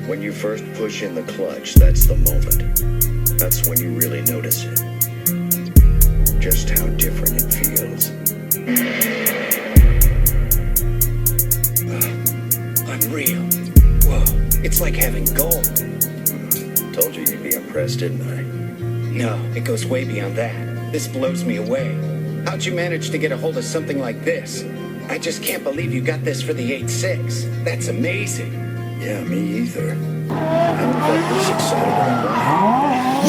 When you first push in the clutch, that's the moment. That's when you really notice it. Just how different it feels. Unreal. Whoa, it's like having gold. Told you you'd be impressed, didn't I? No, it goes way beyond that. This blows me away. How'd you manage to get a hold of something like this? I just can't believe you got this for the 8.6. That's amazing. Yeah, me either. I haven't felt this excited in a while.